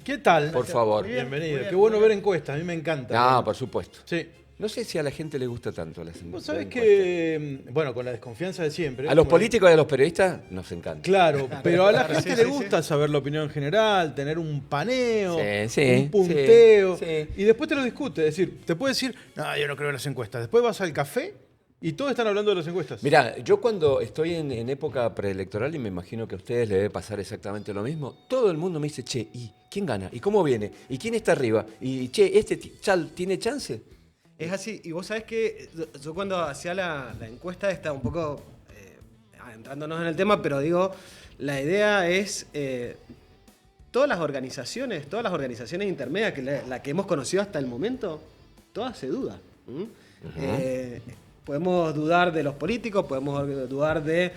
¿Qué tal? Por favor. Muy bienvenido. Qué bueno ver encuestas, a mí me encanta. Ah, por supuesto. Sí. No sé si a la gente le gusta tanto las Vos encuestas. sabés que, bueno, con la desconfianza de siempre. A los como- políticos y a los periodistas nos encanta. Claro, pero a la Claro, gente sí, le sí, gusta saber la opinión general, tener un paneo, Sí, sí, un punteo, sí. y después te lo discute. Es decir, te puede decir, no, yo no creo en las encuestas. Después vas al café y todos están hablando de las encuestas. Mirá, yo cuando estoy en época preelectoral, y me imagino que a ustedes les debe pasar exactamente lo mismo, todo el mundo me dice, che, ¿y quién gana? ¿Y cómo viene? ¿Y quién está arriba? ¿Y che, chal tiene chance? Es así, y vos sabés que yo cuando hacía la encuesta estaba un poco entrándonos en el tema, pero digo, la idea es todas las organizaciones intermedias, que la que hemos conocido hasta el momento, todas se dudan. Podemos dudar de los políticos, podemos dudar de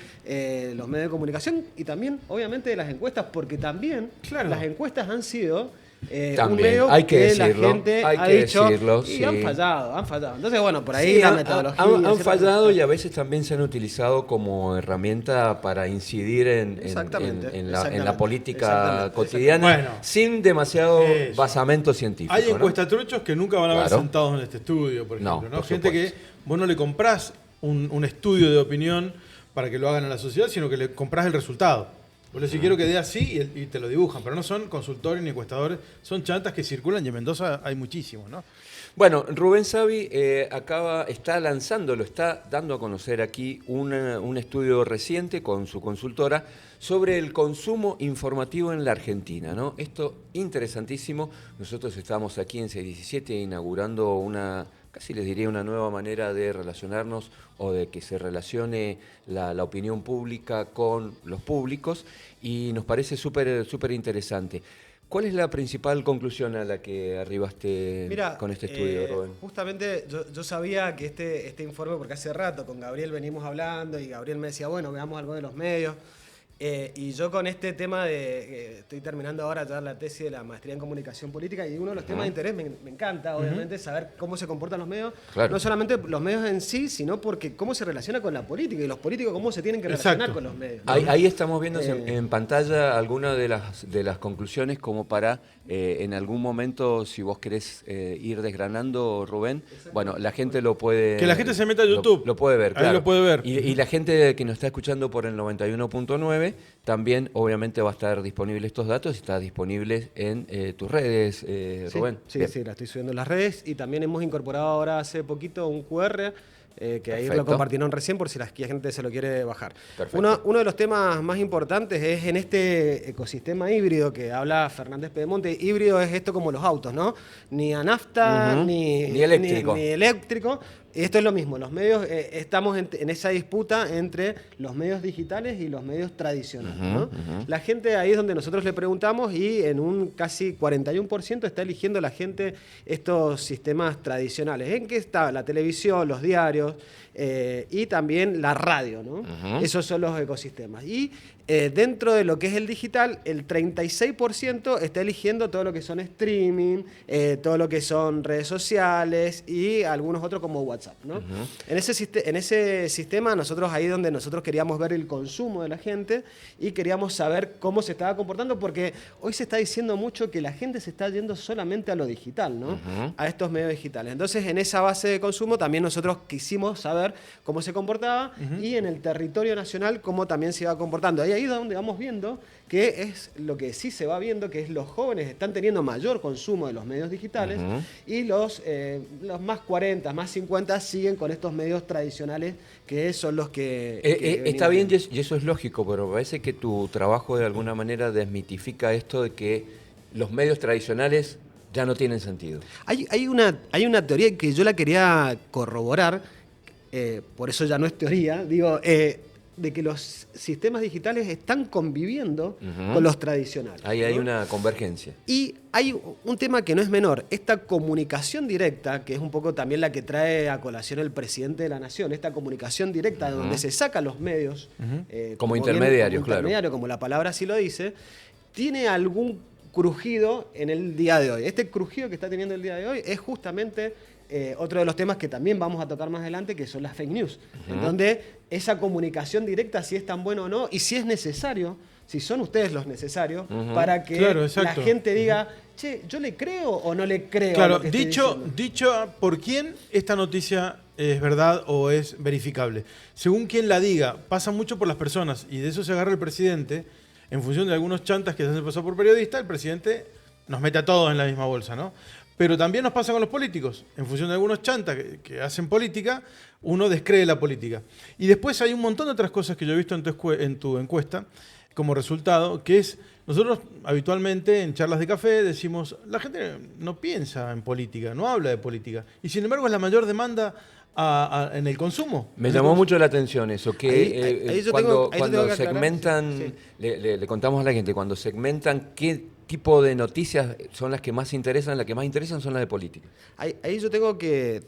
los medios de comunicación y también, obviamente, de las encuestas, porque también Claro. las encuestas han sido un También, medio hay que decirlo, la gente hay ha que dicho decirlo, y sí. han fallado. Entonces, bueno, por ahí Sí, la metodología. han etcétera, fallado etcétera. y a veces también se han utilizado como herramienta para incidir Exactamente, en la exactamente, política exactamente, cotidiana Bueno. sin demasiado Eso. basamento científico. Hay ¿no? encuestatruchos que nunca van a ver Claro. sentados en este estudio, por No, ejemplo. ¿no? por Gente supuesto. que vos no le comprás un estudio de opinión para que lo hagan a la sociedad, sino que le comprás el resultado. Vos le decís, quiero que dé así y te lo dibujan, pero no son consultores ni encuestadores, son chantas que circulan y en Mendoza hay muchísimos, ¿no? Bueno, Rubén Savi está lanzando, lo está dando a conocer aquí un estudio reciente con su consultora sobre el consumo informativo en la Argentina, ¿no? Esto interesantísimo. Nosotros estamos aquí en 617 inaugurando casi les diría una nueva manera de relacionarnos o de que se relacione la opinión pública con los públicos y nos parece súper interesante. ¿Cuál es la principal conclusión a la que arribaste Mira, con este estudio, Rubén? Justamente yo sabía que este informe, porque hace rato con Gabriel venimos hablando y Gabriel me decía, bueno, veamos algo de los medios. Y yo con este tema estoy terminando ahora ya la tesis de la maestría en comunicación política y uno de los temas de interés me encanta, obviamente, saber cómo se comportan los medios. Claro. No solamente los medios en sí, sino porque cómo se relaciona con la política y los políticos cómo se tienen que relacionar Exacto. con los medios. ¿no? Ahí estamos viendo Eh, en pantalla algunas de las conclusiones como para en algún momento, si vos querés ir desgranando, Rubén, bueno, la gente lo puede... Que la gente se meta a YouTube. Lo puede ver, Ahí claro. lo puede ver. Y la gente que nos está escuchando por el 91.9 también obviamente va a estar disponible estos datos y está disponible en tus redes, Rubén. Sí, Bien. sí, la estoy subiendo en las redes y también hemos incorporado ahora hace poquito un QR que ahí lo Perfecto. compartieron recién por si la gente se lo quiere bajar. Perfecto. Uno de los temas más importantes es en este ecosistema híbrido que habla Fernández Pedemonte. Híbrido es esto como los autos, ¿no? Ni a nafta, Ujú. ni eléctrico. ni eléctrico. Esto es lo mismo, los medios, estamos en esa disputa entre los medios digitales y los medios tradicionales. ¿no? La gente, ahí es donde nosotros le preguntamos y en un casi 41% está eligiendo la gente estos sistemas tradicionales. ¿En qué está? La televisión, los diarios y también la radio. ¿no? Esos son los ecosistemas. Y dentro de lo que es el digital, el 36% está eligiendo todo lo que son streaming, todo lo que son redes sociales y algunos otros como WhatsApp. ¿no? En ese sistema, nosotros ahí donde nosotros queríamos ver el consumo de la gente y queríamos saber cómo se estaba comportando, porque hoy se está diciendo mucho que la gente se está yendo solamente a lo digital, ¿no? A estos medios digitales. Entonces, en esa base de consumo también nosotros quisimos saber cómo se comportaba y en el territorio nacional cómo también se iba comportando. Ahí es donde vamos viendo que es lo que sí se va viendo, que es los jóvenes están teniendo mayor consumo de los medios digitales y los más 40, más 50 siguen con estos medios tradicionales que son los que está venimos bien viendo. y eso es lógico, pero me parece que tu trabajo de alguna manera desmitifica esto de que los medios tradicionales ya no tienen sentido. Hay una teoría que yo la quería corroborar, por eso ya no es teoría, digo, de que los sistemas digitales están conviviendo con los tradicionales. Ahí ¿no? hay una convergencia. Y hay un tema que no es menor, esta comunicación directa, que es un poco también la que trae a colación el presidente de la Nación, esta comunicación directa de donde se sacan los medios, Como bien, intermediarios, claro. intermediario, como la palabra así lo dice, tiene algún crujido en el día de hoy. Este crujido que está teniendo el día de hoy es justamente otro de los temas que también vamos a tocar más adelante, que son las fake news, en donde esa comunicación directa, si es tan bueno o no, y si es necesario si son ustedes los necesarios para que Claro, la exacto. gente diga, che, ¿yo le creo o no le creo a Claro, lo que estoy diciendo? dicho por quién esta noticia es verdad o es verificable. Según quien la diga, pasa mucho por las personas y de eso se agarra el presidente. En función de algunos chantas que se hacen pasar por periodistas, el presidente nos mete a todos en la misma bolsa, ¿no? Pero también nos pasa con los políticos. En función de algunos chantas que hacen política, uno descree la política. Y después hay un montón de otras cosas que yo he visto en tu encuesta como resultado, que es, nosotros habitualmente en charlas de café decimos, la gente no piensa en política, no habla de política. Y sin embargo es la mayor demanda en el consumo. Me llamó mucho la atención eso, que Ahí yo cuando tengo que aclarar, segmentan, sí. le contamos a la gente, cuando segmentan qué tipo de noticias son las que más interesan, las que más interesan son las de política. Ahí yo tengo que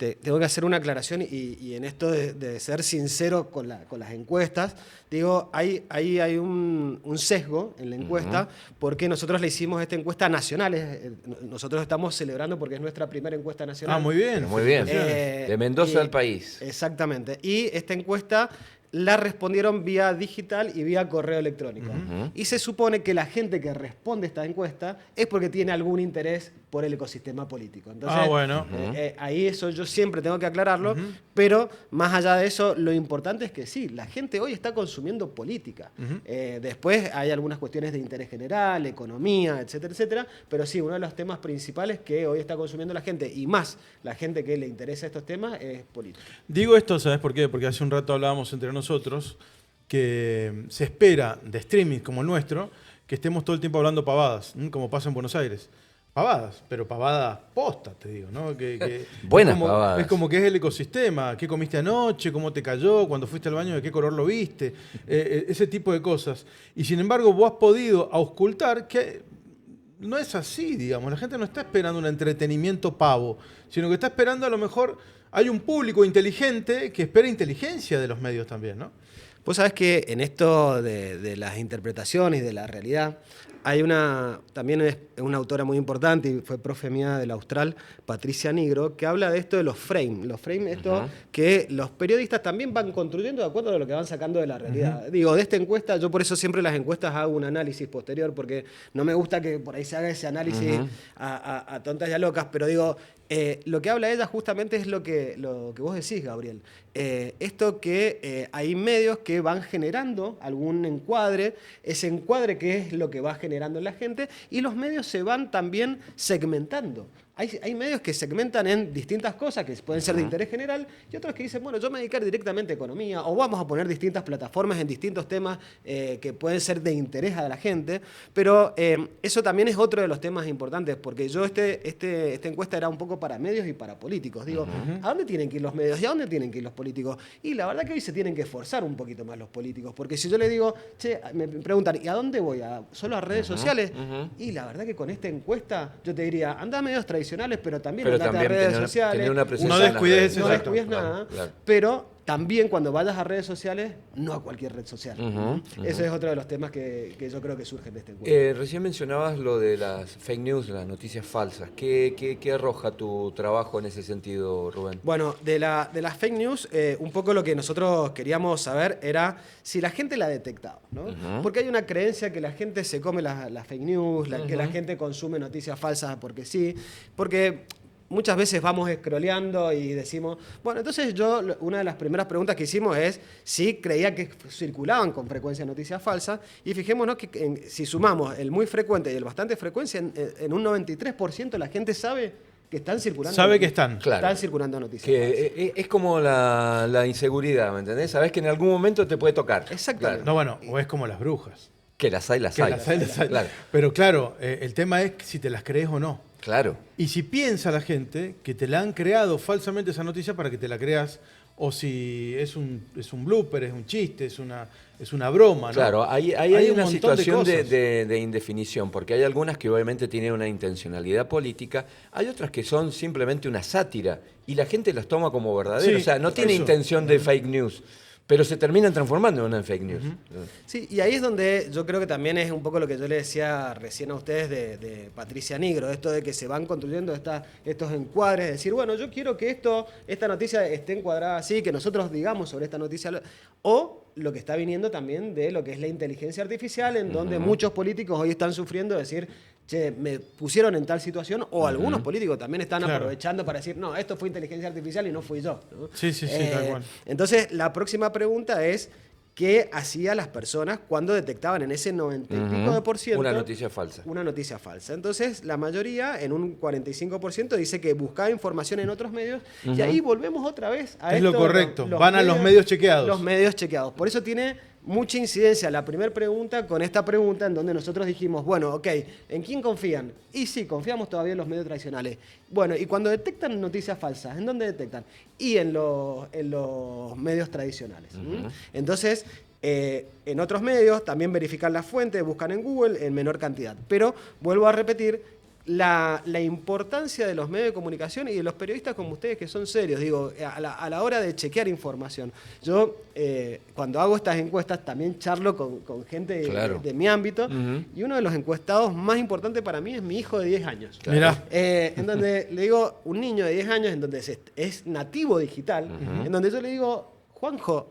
hacer una aclaración y en esto de ser sincero con las encuestas, digo, ahí hay un sesgo en la encuesta porque nosotros le hicimos esta encuesta nacional. Nosotros estamos celebrando porque es nuestra primera encuesta nacional. Ah, muy bien. Pero muy bien. Eh, De Mendoza y- al país. Exactamente. Y esta encuesta la respondieron vía digital y vía correo electrónico. Y se supone que la gente que responde esta encuesta es porque tiene algún interés por el ecosistema político. Entonces, Bueno. ahí eso yo siempre tengo que aclararlo, pero más allá de eso, lo importante es que sí, la gente hoy está consumiendo política. Después hay algunas cuestiones de interés general, economía, etcétera, etcétera, pero sí, uno de los temas principales que hoy está consumiendo la gente, y más la gente que le interesa estos temas, es política. Digo esto, ¿sabes por qué? Porque hace un rato hablábamos entre nosotros que se espera de streaming como el nuestro que estemos todo el tiempo hablando pavadas, como pasa en Buenos Aires. Pavadas, pero pavadas posta, te digo, ¿no? Buenas es como, pavadas. Es como que es el ecosistema, qué comiste anoche, cómo te cayó, cuando fuiste al baño, de qué color lo viste, ese tipo de cosas. Y sin embargo, vos has podido auscultar que no es así, digamos. La gente no está esperando un entretenimiento pavo, sino que está esperando a lo mejor, hay un público inteligente que espera inteligencia de los medios también, ¿no? Vos sabés que en esto de las interpretaciones y de la realidad, hay también es una autora muy importante y fue profe mía del Austral, Patricia Nigro, que habla de esto de los frames. Los frames, esto que los periodistas también van construyendo de acuerdo a lo que van sacando de la realidad. Digo, de esta encuesta, yo por eso siempre las encuestas hago un análisis posterior, porque no me gusta que por ahí se haga ese análisis a tontas y a locas, pero digo, lo que habla ella justamente es lo que vos decís, Gabriel. Esto que hay medios que van generando algún encuadre, ese encuadre que es lo que va generando en la gente, y los medios se van también segmentando. Hay medios que segmentan en distintas cosas que pueden ser de interés general y otros que dicen, bueno, yo me voy a dedicar directamente a economía o vamos a poner distintas plataformas en distintos temas que pueden ser de interés a la gente, pero eso también es otro de los temas importantes porque yo esta encuesta era un poco para medios y para políticos. Digo, ¿a dónde tienen que ir los medios y a dónde tienen que ir los políticos? Y la verdad que hoy se tienen que esforzar un poquito más los políticos, porque si yo le digo, che, me preguntan, ¿y a dónde voy? ¿Solo a redes sociales? Y la verdad que con esta encuesta yo te diría, anda a medios tradicionales, pero también andate a redes sociales. tener una presencia No en las descuides redes. ese No Exacto, descuides Claro, nada, claro. pero también cuando vayas a redes sociales, no a cualquier red social. Ese es otro de los temas que yo creo que surgen de este encuentro. Recién mencionabas lo de las fake news, las noticias falsas. ¿Qué arroja tu trabajo en ese sentido, Rubén? Bueno, de las fake news, un poco lo que nosotros queríamos saber era si la gente la ha detectado, ¿no? Porque hay una creencia que la gente se come las fake news, que la gente consume noticias falsas porque sí, porque muchas veces vamos scrolleando y decimos, bueno, entonces una de las primeras preguntas que hicimos es si creía que circulaban con frecuencia noticias falsas y fijémonos que si sumamos el muy frecuente y el bastante frecuencia, en un 93% la gente sabe que están circulando. Sabe que están. Claro. Están circulando noticias falsas. Que es como la inseguridad, ¿me entendés? Sabés que en algún momento te puede tocar. Exactamente. No, bueno, o es como las brujas. Que las hay, las Que hay. las hay, las hay. Claro. Pero claro, el tema es si te las crees o no. Claro. Y si piensa la gente que te la han creado falsamente esa noticia para que te la creas, o si es un blooper, es un chiste, es una broma, ¿no? Claro, ahí hay un una montón de situación cosas. de indefinición, porque hay algunas que obviamente tienen una intencionalidad política, hay otras que son simplemente una sátira y la gente las toma como verdaderas. Sí, o sea, no tiene eso. intención de fake news. pero se terminan transformando en una fake news. Sí, y ahí es donde yo creo que también es un poco lo que yo le decía recién a ustedes de Patricia Nigro, esto de que se van construyendo estos encuadres, de decir, bueno, yo quiero que esta noticia esté encuadrada así, que nosotros digamos sobre esta noticia, o lo que está viniendo también de lo que es la inteligencia artificial, en donde muchos políticos hoy están sufriendo de decir, che, me pusieron en tal situación, o algunos políticos también están aprovechando para decir, no, esto fue inteligencia artificial y no fui yo, ¿no? Sí, tal cual. Entonces, la próxima pregunta es, ¿qué hacían las personas cuando detectaban en ese 90 y pico de por ciento una noticia falsa? Una noticia falsa. Entonces, la mayoría, en un 45%, dice que buscaba información en otros medios, y ahí volvemos otra vez a Es lo correcto, van a los medios chequeados. Los medios chequeados. Por eso tiene mucha incidencia la primera pregunta con esta pregunta, en donde nosotros dijimos, bueno, ok, ¿en quién confían? Y sí, confiamos todavía en los medios tradicionales. Bueno, y cuando detectan noticias falsas, ¿en dónde detectan? Y en los medios tradicionales. Entonces, en otros medios también verifican la fuente, buscan en Google en menor cantidad. Pero, vuelvo a repetir, la importancia de los medios de comunicación y de los periodistas como ustedes, que son serios, digo, a la hora de chequear información. Yo, cuando hago estas encuestas, también charlo con gente de mi ámbito, y uno de los encuestados más importantes para mí es mi hijo de 10 años. Mirá. En donde le digo, un niño de 10 años, en donde es nativo digital, en donde yo le digo, Juanjo,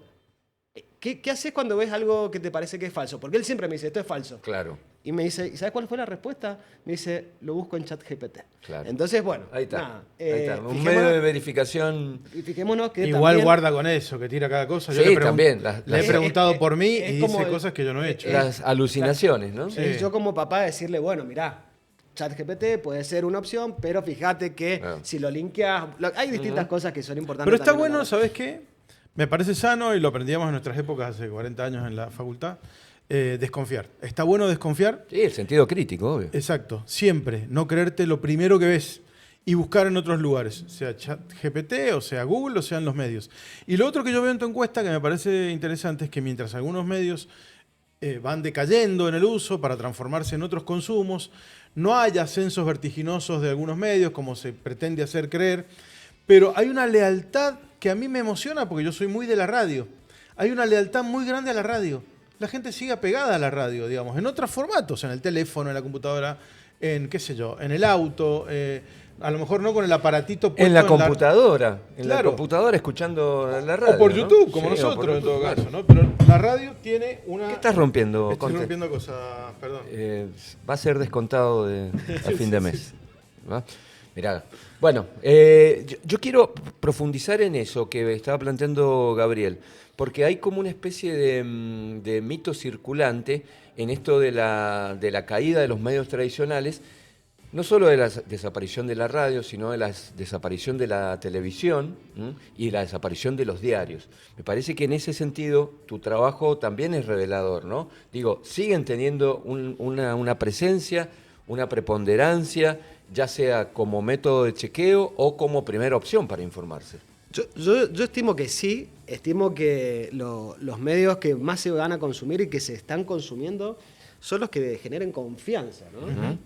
¿qué haces cuando ves algo que te parece que es falso? Porque él siempre me dice, esto es falso. Claro. Y me dice, ¿y sabes cuál fue la respuesta? Me dice, lo busco en ChatGPT. Claro. Entonces, bueno, ahí está. nada, Ahí está. Un medio de verificación. Y fijémonos que igual también, guarda con eso, que tira cada cosa. Sí, Yo también. Le he preguntado por mí es y como dice el- cosas que yo no he hecho. Las alucinaciones, ¿no? Sí. yo como papá decirle, bueno, mirá, ChatGPT puede ser una opción, pero fíjate que Claro. si lo linkeas, hay distintas cosas que son importantes. Pero está también a la bueno, hora. ¿sabes qué? Me parece sano, y lo aprendíamos en nuestras épocas hace 40 años en la facultad, desconfiar. Está bueno desconfiar. Sí, el sentido crítico, obvio. Exacto, siempre. No creerte lo primero que ves y buscar en otros lugares, sea ChatGPT, o sea Google, o sean los medios. Y lo otro que yo veo en tu encuesta que me parece interesante es que mientras algunos medios van decayendo en el uso para transformarse en otros consumos, no hay ascensos vertiginosos de algunos medios como se pretende hacer creer, pero hay una lealtad que a mí me emociona porque yo soy muy de la radio. Hay una lealtad muy grande a la radio. La gente sigue apegada a la radio, digamos, en otros formatos, en el teléfono, en la computadora, en qué sé yo, en el auto, a lo mejor no con el aparatito puesto En la computadora. En la Claro. computadora escuchando la radio. O por ¿no? YouTube, como Sí, o por nosotros en YouTube, todo claro. caso, ¿no? Pero la radio tiene una... ¿Qué estás rompiendo, Estoy Conte? rompiendo cosas, perdón. Va a ser descontado a fin de mes. ¿Va? Mirá. Bueno, yo quiero profundizar en eso que estaba planteando Gabriel, porque hay como una especie de mito circulante en esto de la caída de los medios tradicionales, no solo de la desaparición de la radio, sino de la desaparición de la televisión, ¿m? Y la desaparición de los diarios. Me parece que en ese sentido tu trabajo también es revelador, ¿no? Digo, siguen teniendo una presencia, una preponderancia, ya sea como método de chequeo o como primera opción para informarse. Yo estimo que sí, estimo que los medios que más se van a consumir y que se están consumiendo son los que generen confianza, ¿no?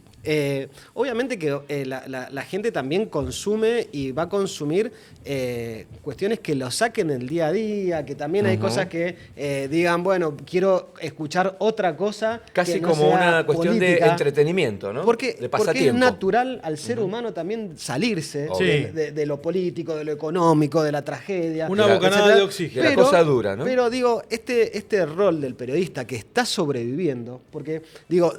Obviamente que la gente también consume y va a consumir cuestiones que lo saquen el día a día, que también hay cosas que digan, bueno, quiero escuchar otra cosa. Casi que no como sea una cuestión política. de entretenimiento, ¿no? Porque de es pasatiempo. natural al ser humano también salirse Sí. de lo político, de lo económico, de la tragedia. Una Mira, bocanada etcétera. de oxígeno. De la cosa dura, ¿no? Pero digo, este rol del periodista que está sobreviviendo, porque digo,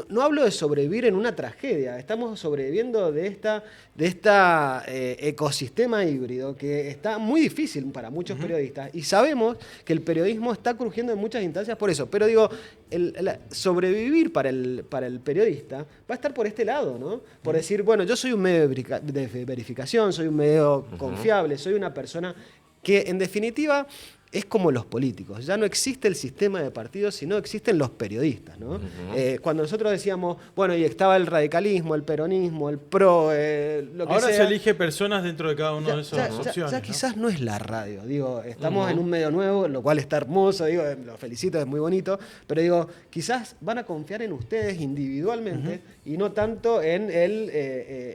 no hablo de sobrevivir en una tragedia, estamos sobreviviendo de esta ecosistema híbrido que está muy difícil para muchos periodistas, y sabemos que el periodismo está crujiendo en muchas instancias por eso, pero digo, sobrevivir para el periodista va a estar por este lado, ¿no? Por decir, bueno, yo soy un medio de verificación, soy un medio confiable, soy una persona que en definitiva es como los políticos. Ya no existe el sistema de partidos, sino existen los periodistas, ¿no? Cuando nosotros decíamos, bueno, y estaba el radicalismo, el peronismo, el PRO, lo que Ahora sea. se elige personas dentro de cada una de esas opciones. Ya ¿no? quizás no es la radio, digo, estamos en un medio nuevo, lo cual está hermoso, digo, lo felicito, es muy bonito, pero digo, quizás van a confiar en ustedes individualmente y no tanto en el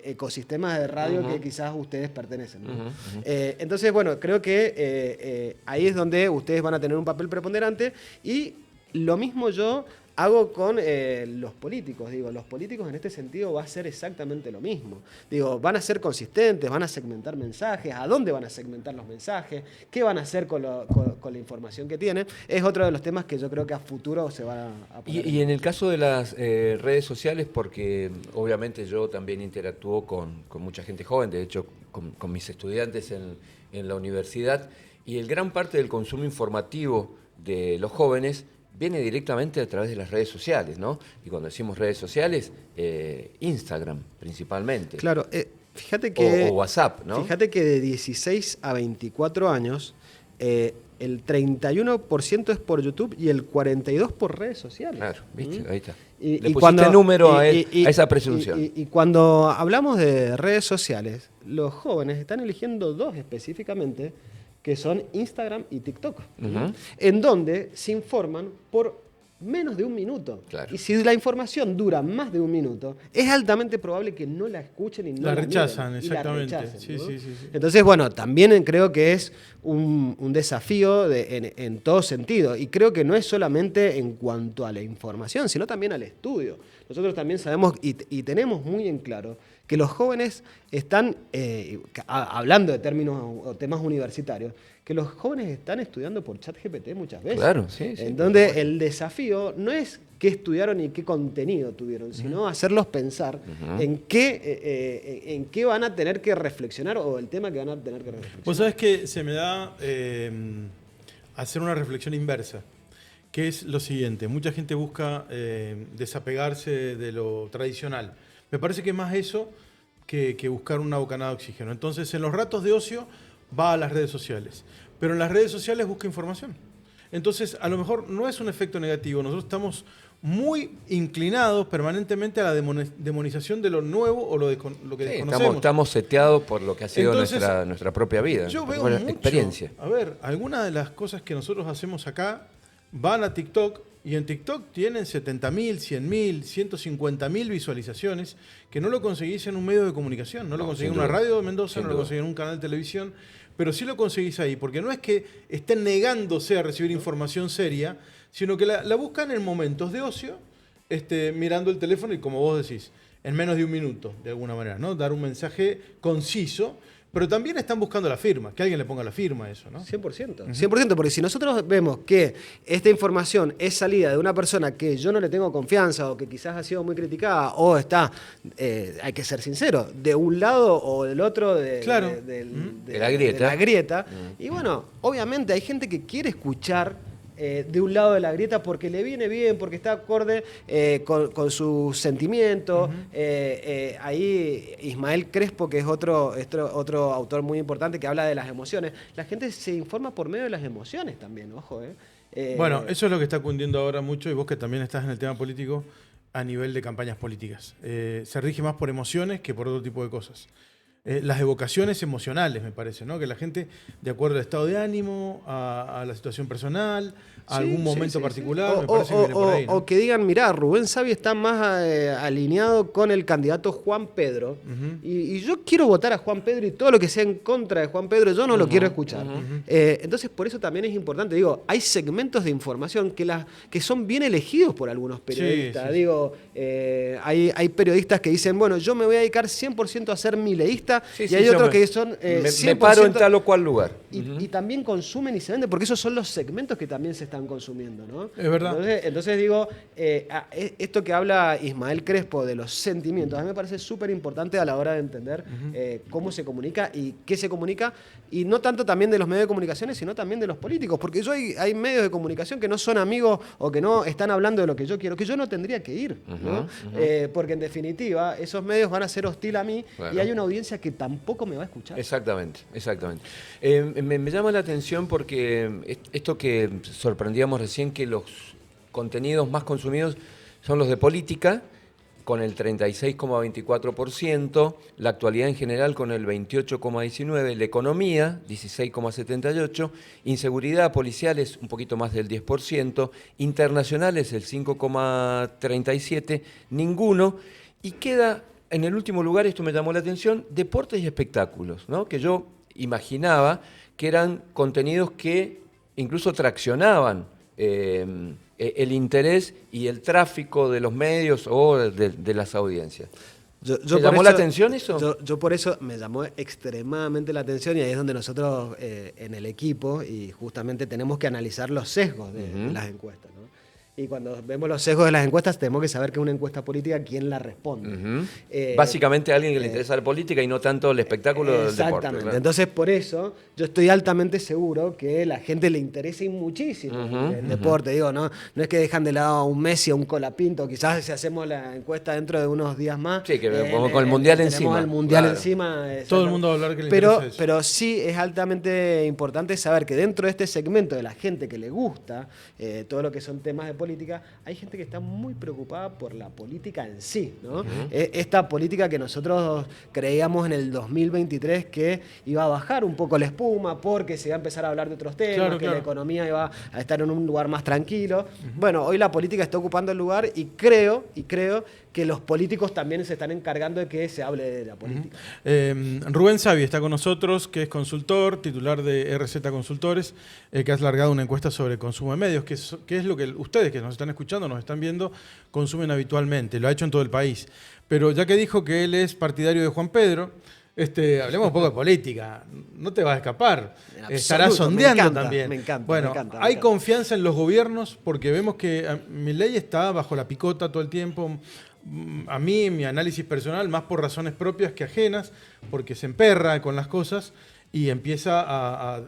ecosistema de radio que quizás ustedes pertenecen, ¿no? Entonces, bueno, creo que ahí es donde ustedes van a tener un papel preponderante y lo mismo yo hago con los políticos. Digo, los políticos en este sentido va a ser exactamente lo mismo. Digo, van a ser consistentes, van a segmentar mensajes, a dónde van a segmentar los mensajes, qué van a hacer con la información que tienen. Es otro de los temas que yo creo que a futuro se van a poner. Y en el caso de las redes sociales, porque obviamente yo también interactúo con mucha gente joven, de hecho con mis estudiantes en la universidad, y el gran parte del consumo informativo de los jóvenes viene directamente a través de las redes sociales, ¿no? Y cuando decimos redes sociales, Instagram principalmente. Claro, fíjate que... O WhatsApp, ¿no? Fíjate que de 16 a 24 años, el 31% es por YouTube y el 42% por redes sociales. Claro, ¿viste? Ahí está. Le pusiste número a esa presunción. Y cuando hablamos de redes sociales, los jóvenes están eligiendo dos específicamente, que son Instagram y TikTok, en donde se informan por menos de un minuto. Claro. Y si la información dura más de un minuto, es altamente probable que no la escuchen y no La la rechazan, miren, y la exactamente. rechacen, Sí, ¿no? sí. Entonces, bueno, también creo que es un desafío en todo sentido. Y creo que no es solamente en cuanto a la información, sino también al estudio. Nosotros también sabemos y tenemos muy en claro que los jóvenes están, hablando de términos o temas universitarios, que los jóvenes están estudiando por ChatGPT muchas veces. Claro, sí. En donde el desafío no es qué estudiaron y qué contenido tuvieron, sino hacerlos pensar en qué van a tener que reflexionar o el tema que van a tener que reflexionar. Vos sabés que se me da hacer una reflexión inversa, que es lo siguiente. Mucha gente busca desapegarse de lo tradicional. Me parece que es más eso que buscar una bocanada de oxígeno. Entonces, en los ratos de ocio va a las redes sociales, pero en las redes sociales busca información. Entonces, a lo mejor no es un efecto negativo. Nosotros estamos muy inclinados permanentemente a la demonización de lo nuevo o lo que desconocemos. Estamos seteados por lo que ha sido Entonces, nuestra propia vida, yo veo nuestra mucho, experiencia. A ver, algunas de las cosas que nosotros hacemos acá van a TikTok y en TikTok tienen 70.000, 100.000, 150.000 visualizaciones que no lo conseguís en un medio de comunicación, no lo conseguís en una radio de Mendoza, no lo conseguís en un canal de televisión, pero sí lo conseguís ahí, porque no es que estén negándose a recibir información seria, sino que la buscan en momentos de ocio, mirando el teléfono y como vos decís, en menos de un minuto, de alguna manera, ¿no? Dar un mensaje conciso. Pero también están buscando la firma, que alguien le ponga la firma a eso, ¿no? 100%, 100%, porque si nosotros vemos que esta información es salida de una persona que yo no le tengo confianza o que quizás ha sido muy criticada o está, hay que ser sincero, de un lado o del otro de la grieta. Y bueno, obviamente hay gente que quiere escuchar de un lado de la grieta porque le viene bien, porque está acorde con sus sentimientos. Ahí Ismael Crespo, que es otro autor muy importante que habla de las emociones. La gente se informa por medio de las emociones también, ojo. Bueno, eso es lo que está cundiendo ahora mucho y vos que también estás en el tema político a nivel de campañas políticas. Se rige más por emociones que por otro tipo de cosas. Las evocaciones emocionales, me parece, ¿no? Que la gente, de acuerdo al estado de ánimo, a la situación personal, a algún momento particular, me parece que viene por ahí, ¿no? O que digan, mirá, Rubén Savi está más alineado con el candidato Juan Pedro, y yo quiero votar a Juan Pedro y todo lo que sea en contra de Juan Pedro, yo no lo quiero escuchar. Entonces, por eso también es importante, digo, hay segmentos de información que son bien elegidos por algunos periodistas. Digo, hay periodistas que dicen, bueno, yo me voy a dedicar 100% a ser mileísta, y hay otros que son 100%... Me paro en tal o cual lugar. Y también consumen y se venden, porque esos son los segmentos que también se están consumiendo, ¿no? Es verdad. Entonces digo, esto que habla Ismael Crespo de los sentimientos, a mí me parece súper importante a la hora de entender cómo se comunica y qué se comunica, y no tanto también de los medios de comunicación, sino también de los políticos, porque hay medios de comunicación que no son amigos o que no están hablando de lo que yo quiero, que yo no tendría que ir, ¿no? Porque en definitiva esos medios van a ser hostil a mí, y hay una audiencia que tampoco me va a escuchar. Exactamente. Me llama la atención porque esto que sorprendíamos recién, que los contenidos más consumidos son los de política, con el 36,24%, la actualidad en general con el 28,19%, la economía, 16,78%, inseguridad policial es un poquito más del 10%, internacionales el 5,37%, ninguno, y queda en el último lugar, esto me llamó la atención, deportes y espectáculos, ¿no? Que yo imaginaba que eran contenidos que incluso traccionaban el interés y el tráfico de los medios o de las audiencias. ¿Te llamó la atención eso? Yo por eso me llamó extremadamente la atención, y ahí es donde nosotros en el equipo y justamente tenemos que analizar los sesgos de las encuestas, ¿no? Y cuando vemos los sesgos de las encuestas tenemos que saber que una encuesta política, ¿quién la responde? Básicamente a alguien que le interesa la política y no tanto el espectáculo del deporte. Exactamente. Claro. Entonces, por eso, yo estoy altamente seguro que a la gente le interesa muchísimo el deporte. Digo, no es que dejan de lado a un Messi o un Colapinto. Quizás si hacemos la encuesta dentro de unos días más. Sí, que con el Mundial tenemos encima. el Mundial Claro. encima. Todo el mundo va a hablar que le interesa eso. Pero sí es altamente importante saber que dentro de este segmento de la gente que le gusta todo lo que son temas de política, hay gente que está muy preocupada por la política en sí, ¿no? Esta política que nosotros creíamos en el 2023 que iba a bajar un poco la espuma porque se iba a empezar a hablar de otros temas, Claro, que claro. la economía iba a estar en un lugar más tranquilo. Bueno, hoy la política está ocupando el lugar y creo que los políticos también se están encargando de que se hable de la política. Rubén Savi está con nosotros, que es consultor, titular de RZ Consultores, que ha largado una encuesta sobre consumo de medios, que es lo que ustedes que nos están escuchando, nos están viendo, consumen habitualmente. Lo ha hecho en todo el país. Pero ya que dijo que él es partidario de Juan Pedro, hablemos un poco de política. No te vas a escapar. Estarás sondeando también. Me encanta. Bueno, me encanta. hay confianza en los gobiernos porque vemos que Milei está bajo la picota todo el tiempo. A mí, en mi análisis personal, más por razones propias que ajenas, porque se emperra con las cosas y empieza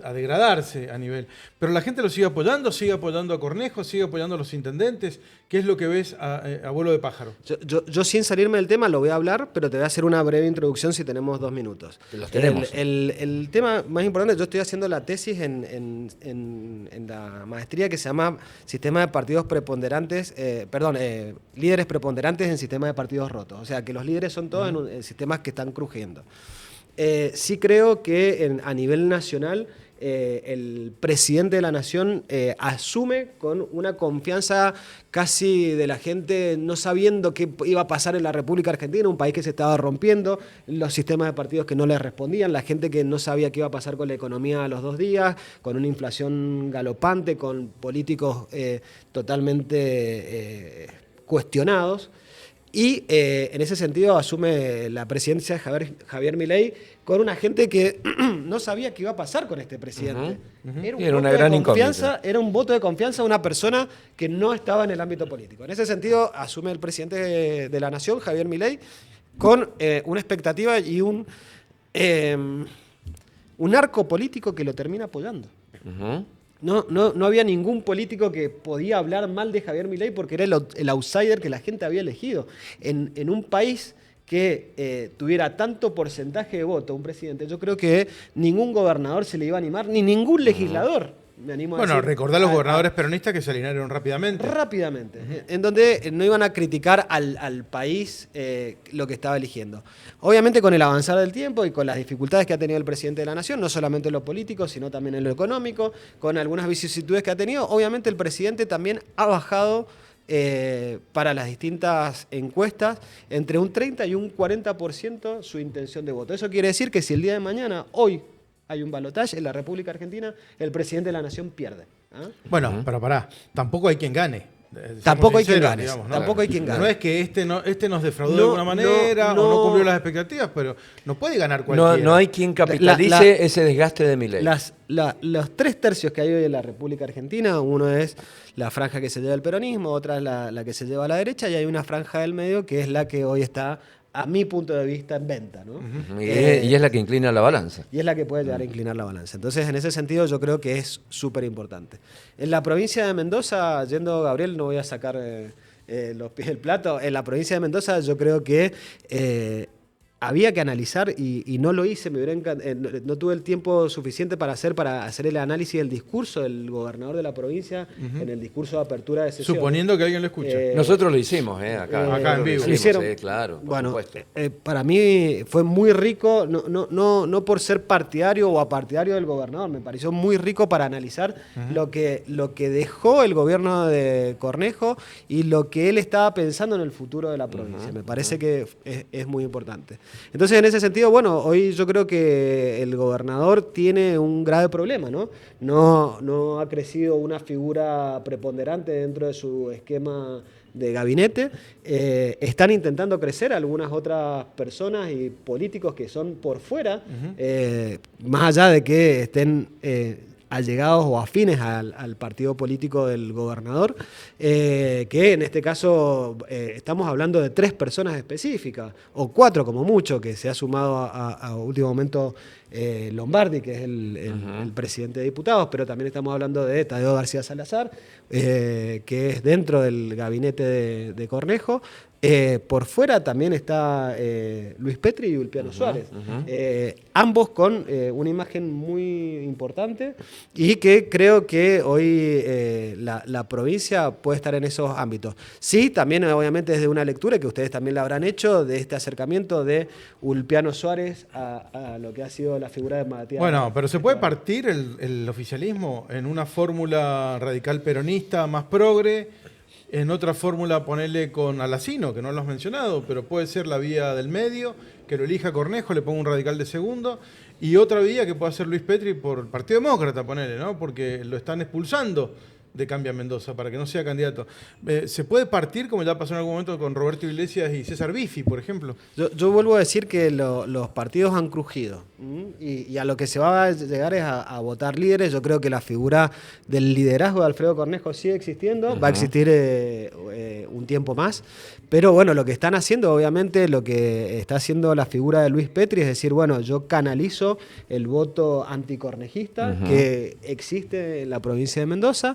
a degradarse a nivel. Pero la gente lo sigue apoyando a Cornejo, sigue apoyando a los intendentes. ¿Qué es lo que ves a vuelo de pájaro? Yo sin salirme del tema lo voy a hablar, pero te voy a hacer una breve introducción si tenemos 2 minutos. Los tenemos. El tema más importante, yo estoy haciendo la tesis en la maestría que se llama Sistema de Partidos Preponderantes, Líderes Preponderantes en Sistema de Partidos Rotos. O sea, que los líderes son todos en sistemas que están crujiendo. Sí creo que a nivel nacional el presidente de la nación asume con una confianza casi de la gente no sabiendo qué iba a pasar en la República Argentina, un país que se estaba rompiendo, los sistemas de partidos que no le respondían, la gente que no sabía qué iba a pasar con la economía a los 2 días, con una inflación galopante, con políticos totalmente cuestionados. Y en ese sentido asume la presidencia de Javier Milei con una gente que no sabía qué iba a pasar con este presidente. Era una gran incógnita. Era un voto de confianza a una persona que no estaba en el ámbito político. En ese sentido asume el presidente de la Nación, Javier Milei, con una expectativa y un arco político que lo termina apoyando. No había ningún político que podía hablar mal de Javier Milei porque era el outsider que la gente había elegido. En un país que tuviera tanto porcentaje de voto un presidente, yo creo que ningún gobernador se le iba a animar, ni ningún legislador. Me animo a decir. Recordá a los gobernadores peronistas que se alinearon rápidamente. En donde no iban a criticar al país lo que estaba eligiendo. Obviamente con el avanzar del tiempo y con las dificultades que ha tenido el presidente de la Nación, no solamente en lo político, sino también en lo económico, con algunas vicisitudes que ha tenido, obviamente el presidente también ha bajado para las distintas encuestas entre un 30 y un 40% su intención de voto. Eso quiere decir que si el día de mañana, hoy, hay un balotaje en la República Argentina, el presidente de la Nación pierde. Bueno, pero pará, tampoco hay quien gane. Tampoco hay quien sinceros, gane. digamos, ¿no? Tampoco hay quien gane. No es que este nos defraudó de alguna manera o no cumplió las expectativas, pero no puede ganar cualquiera. No hay quien capitalice ese desgaste de Milei. Los 3 tercios que hay hoy en la República Argentina, uno es la franja que se lleva el peronismo, otra es la que se lleva a la derecha y hay una franja del medio que es la que hoy está, a mi punto de vista, en venta, ¿no? Y es la que inclina la balanza. Y es la que puede llegar a inclinar la balanza. Entonces, en ese sentido, yo creo que es súper importante. En la provincia de Mendoza, yendo Gabriel, no voy a sacar los pies del plato, en la provincia de Mendoza yo creo que había que analizar y no lo hice, no tuve el tiempo suficiente para hacer el análisis del discurso del gobernador de la provincia en el discurso de apertura de sesión. Suponiendo que alguien lo escuche. Nosotros lo hicimos, acá en vivo. Lo hicieron. Sí, claro, por bueno, supuesto. para mí fue muy rico, no por ser partidario o apartidario del gobernador, me pareció muy rico para analizar lo que dejó el gobierno de Cornejo y lo que él estaba pensando en el futuro de la provincia. Me parece que es muy importante. Entonces, en ese sentido, bueno, hoy yo creo que el gobernador tiene un grave problema, ¿no? No ha crecido una figura preponderante dentro de su esquema de gabinete. Están intentando crecer algunas otras personas y políticos que son por fuera, más allá de que estén allegados o afines al partido político del gobernador, que en este caso estamos hablando de 3 personas específicas, o 4 como mucho, que se ha sumado a último momento Lombardi, que es el presidente de diputados, pero también estamos hablando de Tadeo García Salazar, que es dentro del gabinete de Cornejo. Por fuera también está Luis Petri y Ulpiano Suárez, ambos con una imagen muy importante y que creo que hoy la provincia puede estar en esos ámbitos. Sí, también obviamente desde una lectura que ustedes también la habrán hecho de este acercamiento de Ulpiano Suárez a lo que ha sido la figura de Matías. Bueno, pero se puede partir el oficialismo en una fórmula radical peronista más progre. En otra fórmula ponerle con Alacino, que no lo has mencionado, pero puede ser la vía del medio, que lo elija Cornejo, le ponga un radical de segundo, y otra vía que pueda ser Luis Petri por el Partido Demócrata, ponerle, ¿no? Porque lo están expulsando de Cambia Mendoza para que no sea candidato. ¿Se puede partir, como ya pasó en algún momento con Roberto Iglesias y César Biffi, por ejemplo? Yo vuelvo a decir que los partidos han crujido y a lo que se va a llegar es a votar líderes. Yo creo que la figura del liderazgo de Alfredo Cornejo sigue existiendo, va a existir un tiempo más, pero bueno, lo que están haciendo, obviamente, lo que está haciendo la figura de Luis Petri es decir, bueno, yo canalizo el voto anticornejista que existe en la provincia de Mendoza,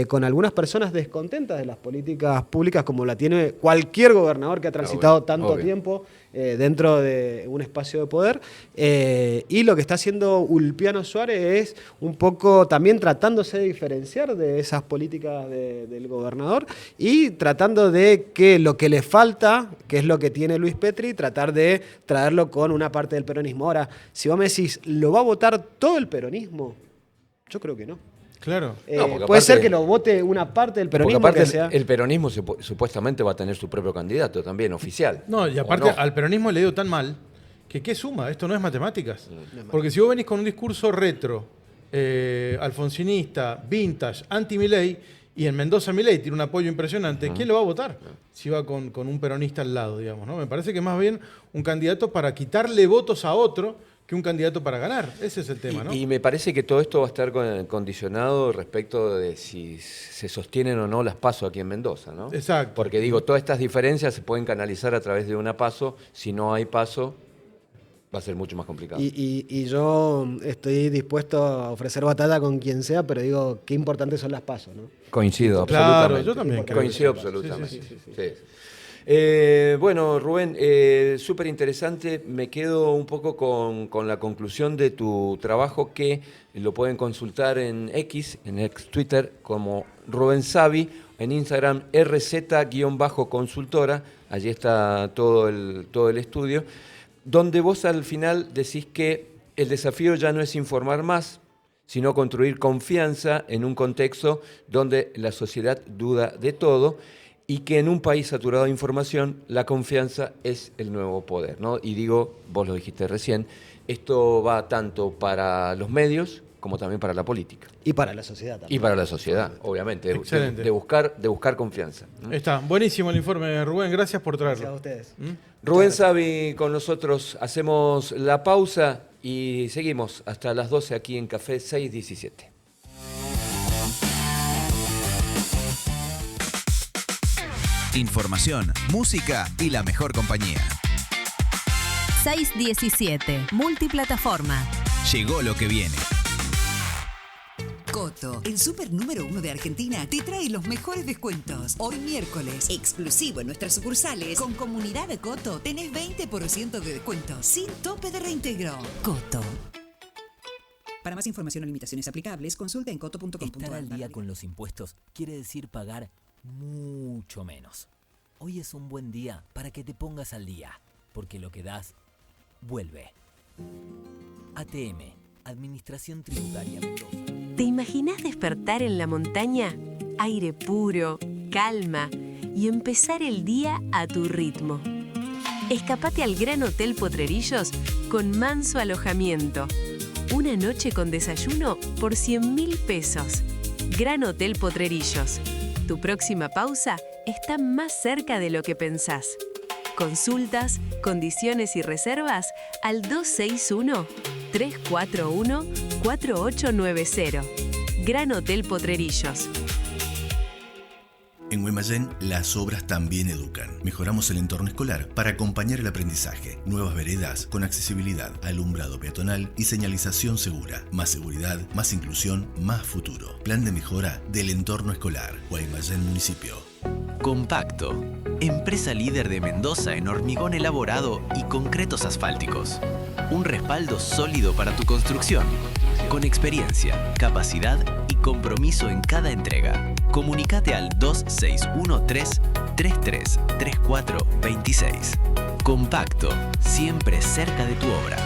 con algunas personas descontentas de las políticas públicas como la tiene cualquier gobernador que ha transitado tanto tiempo dentro de un espacio de poder, y lo que está haciendo Ulpiano Suárez es un poco también tratándose de diferenciar de esas políticas del gobernador y tratando de que lo que le falta, que es lo que tiene Luis Petri, tratar de traerlo con una parte del peronismo. Ahora, si vos me decís, ¿lo va a votar todo el peronismo? Yo creo que no. Claro. Puede ser que lo vote una parte del peronismo. Porque aparte que sea... el peronismo supuestamente va a tener su propio candidato también, oficial. No, y aparte al peronismo le ha ido tan mal que ¿qué suma? Esto no es matemáticas. Porque si vos venís con un discurso retro, alfonsinista, vintage, anti-Milei, y en Mendoza Milei tiene un apoyo impresionante, ¿quién lo va a votar? Si va con un peronista al lado, digamos, ¿no? Me parece que más bien un candidato para quitarle votos a otro que un candidato para ganar. Ese es el tema, ¿no? Y me parece que todo esto va a estar condicionado respecto de si se sostienen o no las PASO aquí en Mendoza, ¿no? Exacto. Porque digo, todas estas diferencias se pueden canalizar a través de una PASO. Si no hay PASO, va a ser mucho más complicado. Y yo estoy dispuesto a ofrecer batalla con quien sea, pero digo, qué importantes son las PASO, ¿no? Coincido, Claro, absolutamente. yo también creo Coincido que sí. absolutamente. Sí. Bueno, Rubén, súper interesante. Me quedo un poco con la conclusión de tu trabajo, que lo pueden consultar en X, en ex Twitter, como Rubén Savi, en Instagram RZ-consultora. Allí está todo el estudio, donde vos al final decís que el desafío ya no es informar más, sino construir confianza en un contexto donde la sociedad duda de todo, y que en un país saturado de información, la confianza es el nuevo poder, ¿no? Y digo, vos lo dijiste recién, esto va tanto para los medios como también para la política. Y para la sociedad también. Y para la sociedad, obviamente, Excelente. de buscar confianza. Está, buenísimo el informe, Rubén, gracias por traerlo. Gracias a ustedes. Rubén Savi con nosotros, hacemos la pausa y seguimos hasta las 12 aquí en Café 617. Información, música y la mejor compañía. 617, multiplataforma. Llegó lo que viene. Coto, el súper número 1 de Argentina, te trae los mejores descuentos. Hoy miércoles, exclusivo en nuestras sucursales, con Comunidad de Coto, tenés 20% de descuento, sin tope de reintegro. Coto. Para más información o limitaciones aplicables, consulta en coto.com.ar. Estar al día con los impuestos quiere decir pagar mucho menos. Hoy es un buen día para que te pongas al día, porque lo que das, vuelve. ATM, Administración Tributaria Mendoza. ¿Te imaginás despertar en la montaña? Aire puro, calma y empezar el día a tu ritmo. Escapate al Gran Hotel Potrerillos con manso alojamiento. Una noche con desayuno por 100.000 pesos. Gran Hotel Potrerillos. Tu próxima pausa está más cerca de lo que pensás. Consultas, condiciones y reservas al 261-341-4890. Gran Hotel Potrerillos. En Guaymallén, las obras también educan. Mejoramos el entorno escolar para acompañar el aprendizaje. Nuevas veredas con accesibilidad, alumbrado peatonal y señalización segura. Más seguridad, más inclusión, más futuro. Plan de mejora del entorno escolar. Guaymallén Municipio. Compacto. Empresa líder de Mendoza en hormigón elaborado y concretos asfálticos. Un respaldo sólido para tu construcción. Con experiencia, capacidad y compromiso en cada entrega. Comunicate al 2613-333426. Compacto, siempre cerca de tu obra.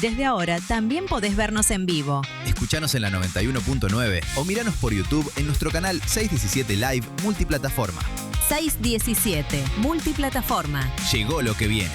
Desde ahora también podés vernos en vivo. Escuchanos en la 91.9 o miranos por YouTube en nuestro canal 617 Live Multiplataforma. 617, Multiplataforma. Llegó lo que viene.